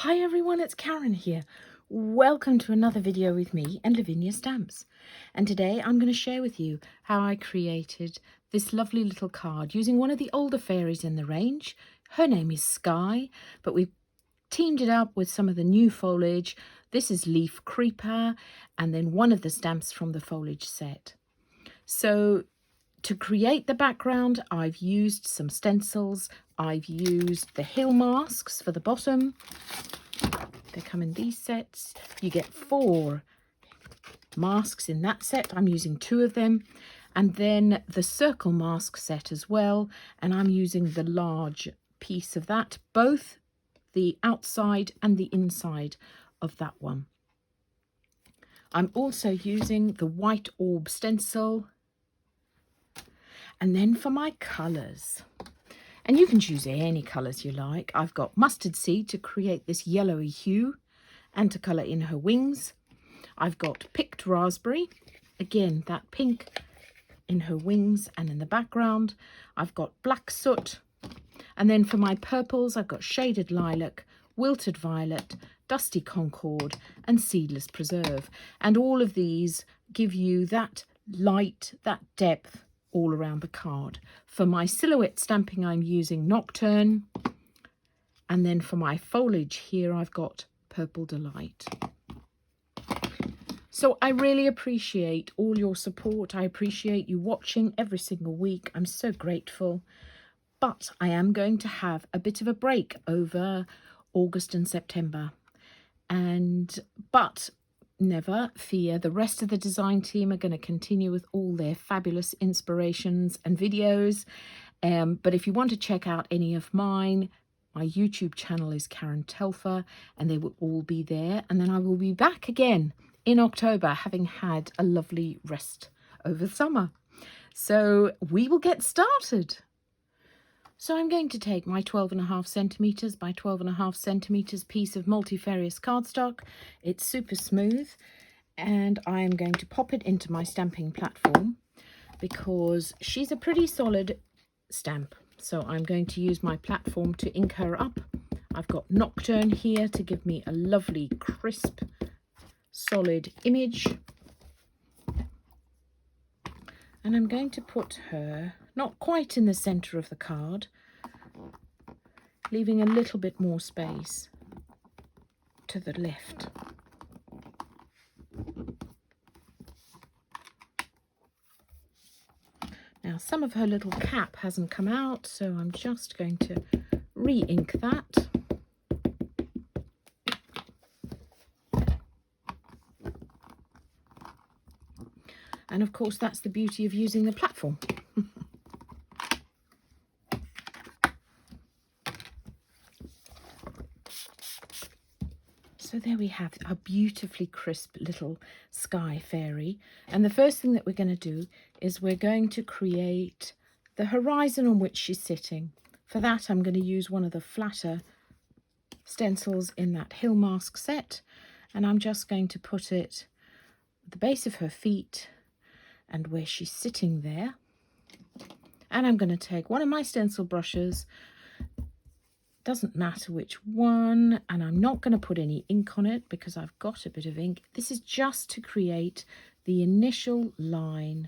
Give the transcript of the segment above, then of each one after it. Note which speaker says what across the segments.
Speaker 1: Hi everyone, it's Karen here. Welcome to another video with me and Lavinia Stamps. And today I'm going to share with you how I created this lovely little card using one of the older fairies in the range. Her name is Sky, but we've teamed it up with some of the new foliage. This is Leaf Creeper and then one of the stamps from the foliage set. So to create the background, I've used some stencils. I've used the hill masks for the bottom. They come in these sets. You get 4 masks in that set. I'm using 2 of them. And then the circle mask set as well. And I'm using the large piece of that, both the outside and the inside of that one. I'm also using the white orb stencil. And then for my colours, and you can choose any colours you like. I've got mustard seed to create this yellowy hue and to colour in her wings. I've got picked raspberry, again that pink in her wings and in the background. I've got black soot, and then for my purples I've got shaded lilac, wilted violet, dusty concord and seedless preserve. And all of these give you that light, that depth all around the card. For my silhouette stamping I'm using Nocturne, and then for my foliage here I've got Purple Delight. So I really appreciate all your support. I appreciate you watching every single week. I'm so grateful. But I am going to have a bit of a break over August and September. But never fear, the rest of the design team are going to continue with all their fabulous inspirations and videos. But if you want to check out any of mine, my YouTube channel is Karen Telfer, and they will all be there. And then I will be back again in October, having had a lovely rest over the summer. So we will get started. So I'm going to take my 12.5 centimetres by 12.5 centimetres piece of multifarious cardstock. It's super smooth, and I am going to pop it into my stamping platform because she's a pretty solid stamp. So I'm going to use my platform to ink her up. I've got Nocturne here to give me a lovely, crisp, solid image. And I'm going to put her not quite in the centre of the card, leaving a little bit more space to the left. Now some of her little cap hasn't come out, so I'm just going to re-ink that. And of course that's the beauty of using the platform. So there we have our beautifully crisp little sky fairy. And the first thing that we're going to do is we're going to create the horizon on which she's sitting. For that I'm going to use one of the flatter stencils in that hill mask set. And I'm just going to put it at the base of her feet and where she's sitting there. And I'm going to take one of my stencil brushes, doesn't matter which one, and I'm not going to put any ink on it because I've got a bit of ink. This is just to create the initial line.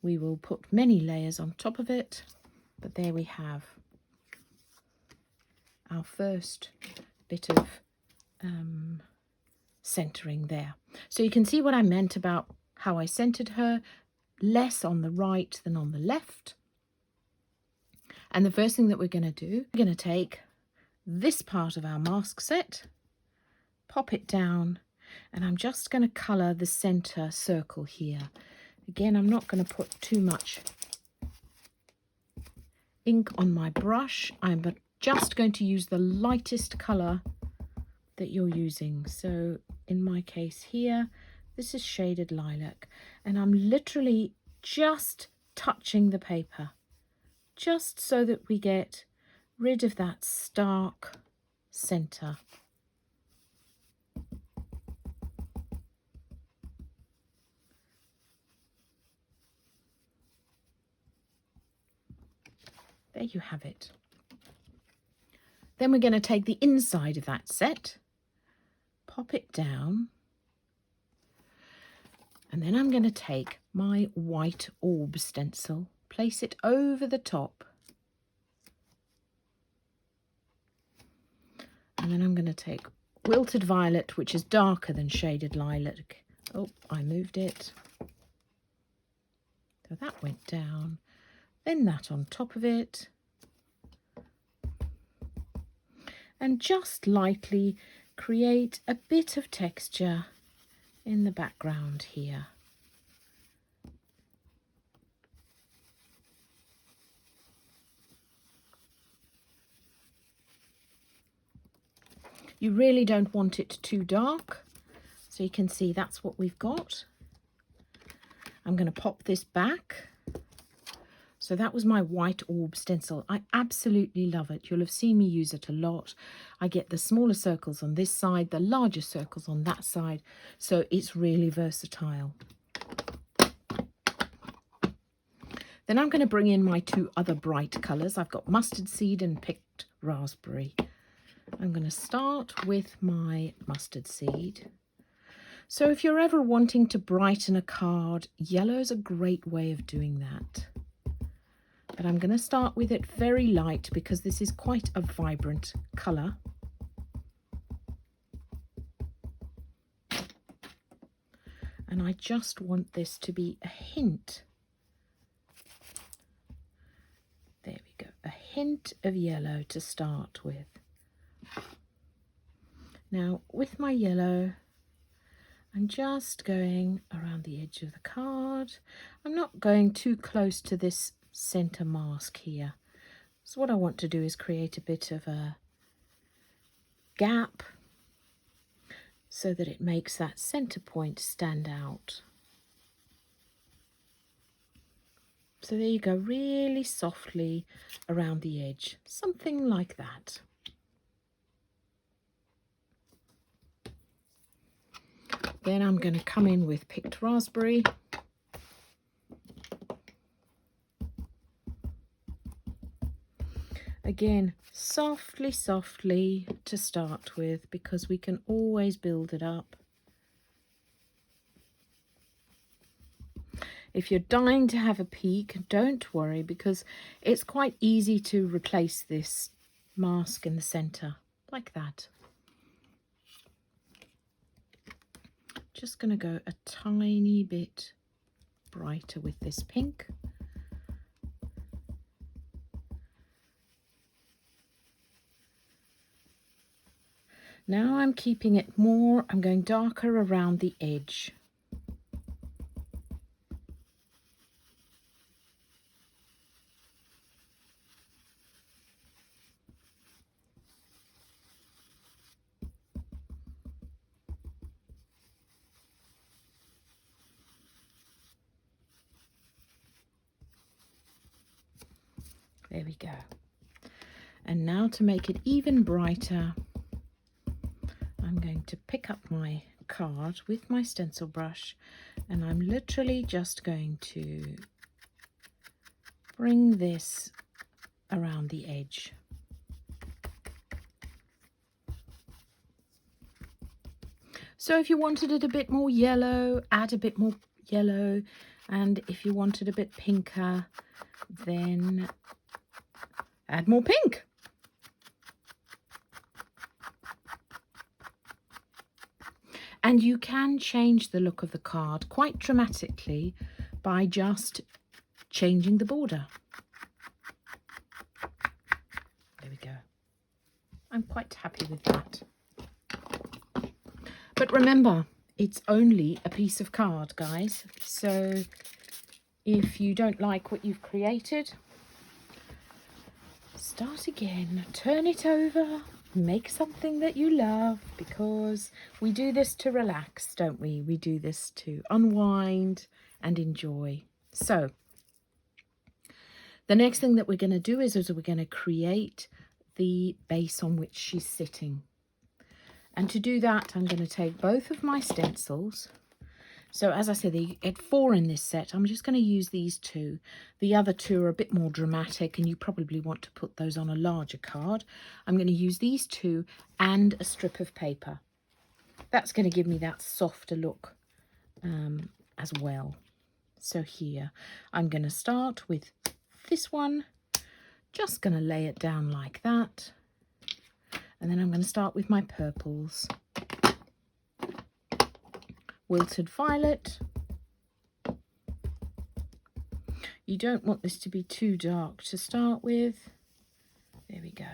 Speaker 1: We will put many layers on top of it, but there we have our first bit of centering there. So you can see what I meant about how I centered her, less on the right than on the left. And the first thing that we're going to do, we're going to take this part of our mask set, pop it down, and I'm just going to colour the centre circle here. Again, I'm not going to put too much ink on my brush. I'm just going to use the lightest colour that you're using. So in my case here, this is shaded lilac, and I'm literally just touching the paper, just so that we get rid of that stark centre. There you have it. Then we're going to take the inside of that set, pop it down, and then I'm going to take my white orb stencil, place it over the top, and then I'm going to take Wilted Violet, which is darker than Shaded Lilac. Oh, I moved it. So that went down, then that on top of it, and just lightly create a bit of texture in the background here. You really don't want it too dark, so you can see that's what we've got. I'm going to pop this back. So that was my white orb stencil. I absolutely love it. You'll have seen me use it a lot. I get the smaller circles on this side, the larger circles on that side. So it's really versatile. Then I'm going to bring in my two other bright colours. I've got mustard seed and picked raspberry. I'm going to start with my mustard seed. So if you're ever wanting to brighten a card, yellow is a great way of doing that. But I'm going to start with it very light because this is quite a vibrant colour. And I just want this to be a hint. There we go, a hint of yellow to start with. Now with my yellow, I'm just going around the edge of the card. I'm not going too close to this center mask here. So what I want to do is create a bit of a gap so that it makes that center point stand out. So there you go, really softly around the edge, something like that. Then I'm going to come in with picked raspberry. Again, softly, softly to start with, because we can always build it up. If you're dying to have a peek, don't worry, because it's quite easy to replace this mask in the center, like that. Just going to go a tiny bit brighter with this pink. Now I'm keeping it more, I'm going darker around the edge. There we go. And now to make it even brighter, I'm going to pick up my card with my stencil brush, and I'm literally just going to bring this around the edge. So if you wanted it a bit more yellow, add a bit more yellow, and if you wanted a bit pinker, then add more pink. And you can change the look of the card quite dramatically by just changing the border. There we go. I'm quite happy with that. But remember, it's only a piece of card, guys. So if you don't like what you've created, start again, turn it over, make something that you love, because we do this to relax, don't we? We do this to unwind and enjoy. So the next thing that we're going to do is we're going to create the base on which she's sitting. And to do that, I'm going to take both of my stencils So as I said, you get 4 in this set. I'm just going to use these 2. The other 2 are a bit more dramatic and you probably want to put those on a larger card. I'm going to use these 2 and a strip of paper. That's going to give me that softer look as well. So here I'm going to start with this one, just going to lay it down like that. And then I'm going to start with my purples. Wilted violet. You don't want this to be too dark to start with. There we go.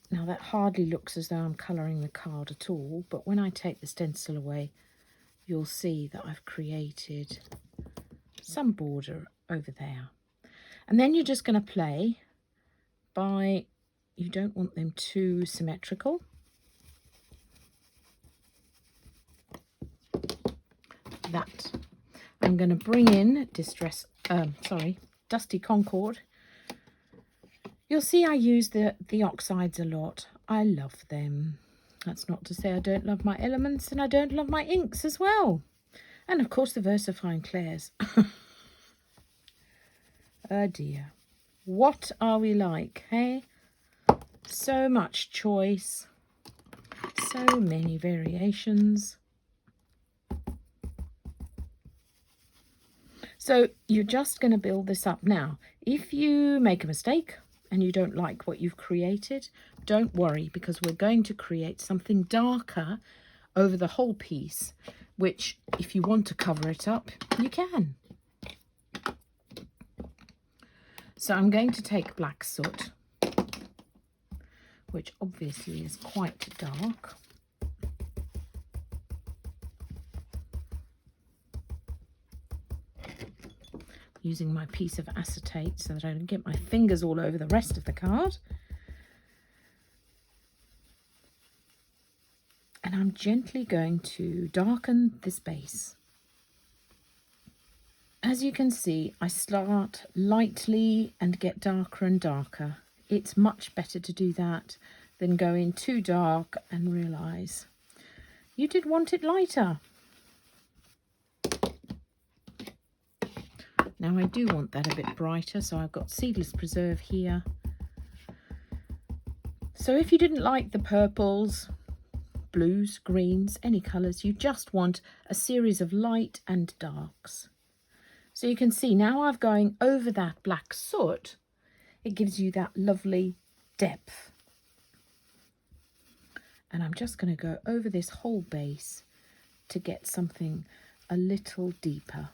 Speaker 1: Now that hardly looks as though I'm colouring the card at all, but when I take the stencil away, you'll see that I've created some border over there. And then you're just going to play by, you don't want them too symmetrical. That. I'm going to bring in Dusty Concord. You'll see I use the oxides a lot. I love them. That's not to say I don't love my elements, and I don't love my inks as well. And of course the VersaFine Clairs. Oh dear. What are we like, hey? So much choice. So many variations. So you're just going to build this up. Now, if you make a mistake and you don't like what you've created, don't worry, because we're going to create something darker over the whole piece, which if you want to cover it up, you can. So I'm going to take black soot, which obviously is quite dark. Using my piece of acetate so that I don't get my fingers all over the rest of the card. And I'm gently going to darken this base. As you can see, I start lightly and get darker and darker. It's much better to do that than go in too dark and realise you did want it lighter. Now I do want that a bit brighter, so I've got Seedless Preserve here. So if you didn't like the purples, blues, greens, any colours, you just want a series of light and darks. So you can see now I've going over that black soot, it gives you that lovely depth. And I'm just going to go over this whole base to get something a little deeper.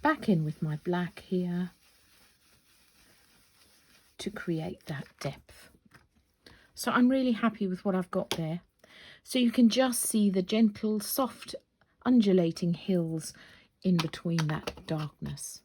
Speaker 1: Back in with my black here to create that depth. So I'm really happy with what I've got there. So you can just see the gentle, soft, undulating hills in between that darkness.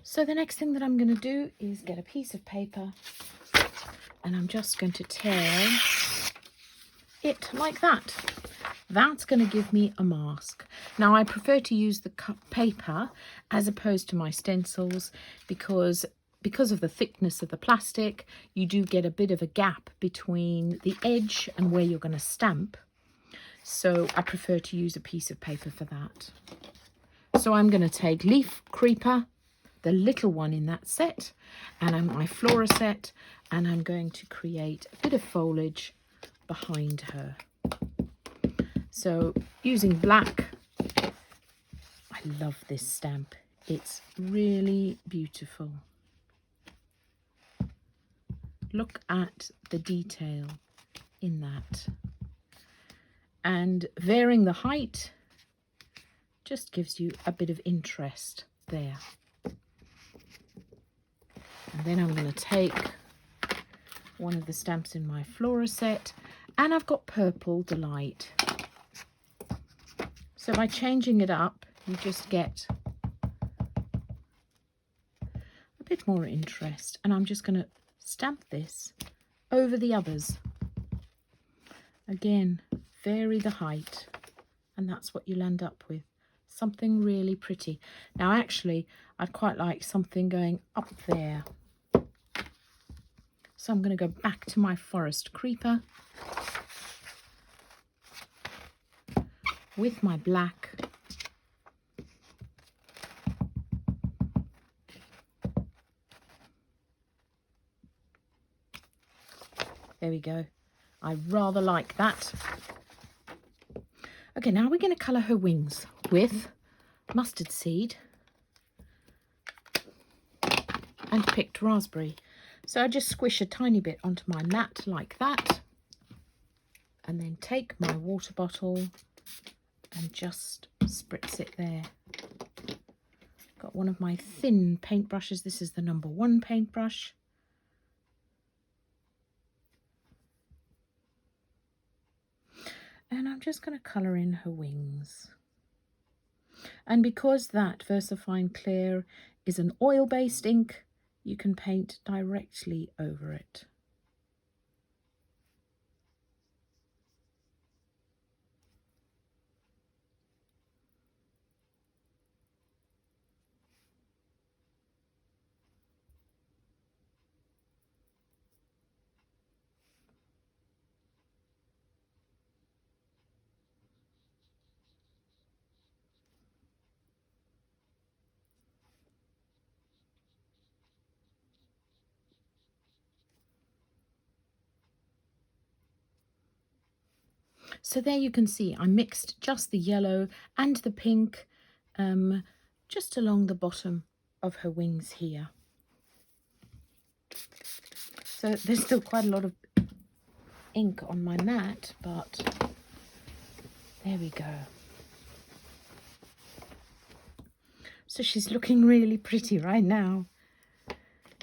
Speaker 1: So the next thing that I'm going to do is get a piece of paper and I'm just going to tear it like that. That's going to give me a mask. Now I prefer to use the paper as opposed to my stencils because of the thickness of the plastic, you do get a bit of a gap between the edge and where you're going to stamp. So I prefer to use a piece of paper for that. So I'm going to take Leaf Creeper, the little one in that set, and my Flora set, and I'm going to create a bit of foliage behind her. So using black, I love this stamp. It's really beautiful. Look at the detail in that. And varying the height just gives you a bit of interest there. And then I'm going to take one of the stamps in my Flora set And I've got Purple Delight. So by changing it up, you just get a bit more interest. And I'm just going to stamp this over the others. Again, vary the height, and that's what you'll end up with. Something really pretty. Now, actually, I'd quite like something going up there. So I'm going to go back to my forest creeper with my black. There we go. I rather like that. Okay, now we're going to colour her wings with mustard seed and picked raspberry. So I just squish a tiny bit onto my mat like that, and then take my water bottle and just spritz it there. Got one of my thin paintbrushes. This is the number 1 paintbrush. And I'm just going to colour in her wings. And because that VersaFine Clear is an oil-based ink, you can paint directly over it. So there you can see I mixed just the yellow and the pink just along the bottom of her wings here. So there's still quite a lot of ink on my mat, but there we go. So she's looking really pretty right now,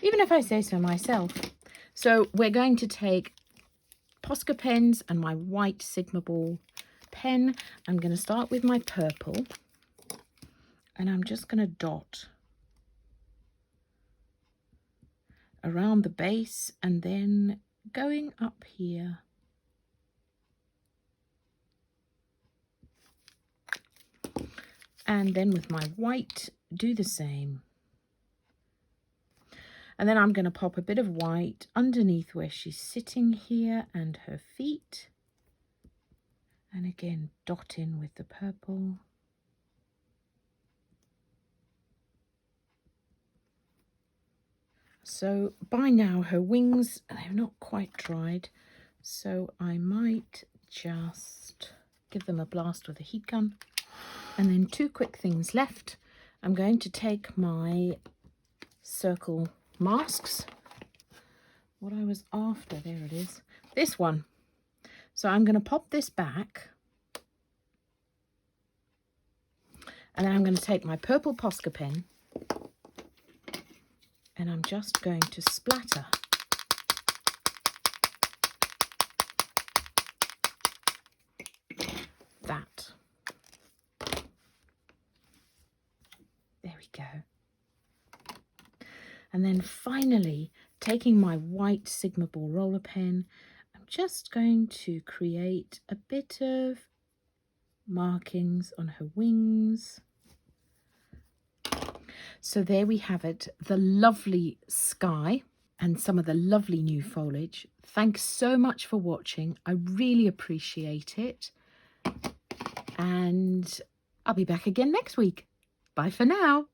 Speaker 1: even if I say so myself. So we're going to take Posca pens and my white Sigma Ball pen. I'm going to start with my purple, and I'm just going to dot around the base and then going up here. And then with my white, do the same. And then I'm going to pop a bit of white underneath where she's sitting here and her feet. And again, dot in with the purple. So by now her wings, they're not quite dried. So I might just give them a blast with a heat gun. And then 2 quick things left. I'm going to take my circle masks. What I was after, there it is, this one. So I'm going to pop this back, and then I'm going to take my purple Posca pen and I'm just going to splatter that. There we go. And then finally, taking my white Sigma Ball roller pen, I'm just going to create a bit of markings on her wings. So there we have it, the lovely sky and some of the lovely new foliage. Thanks so much for watching. I really appreciate it. And I'll be back again next week. Bye for now.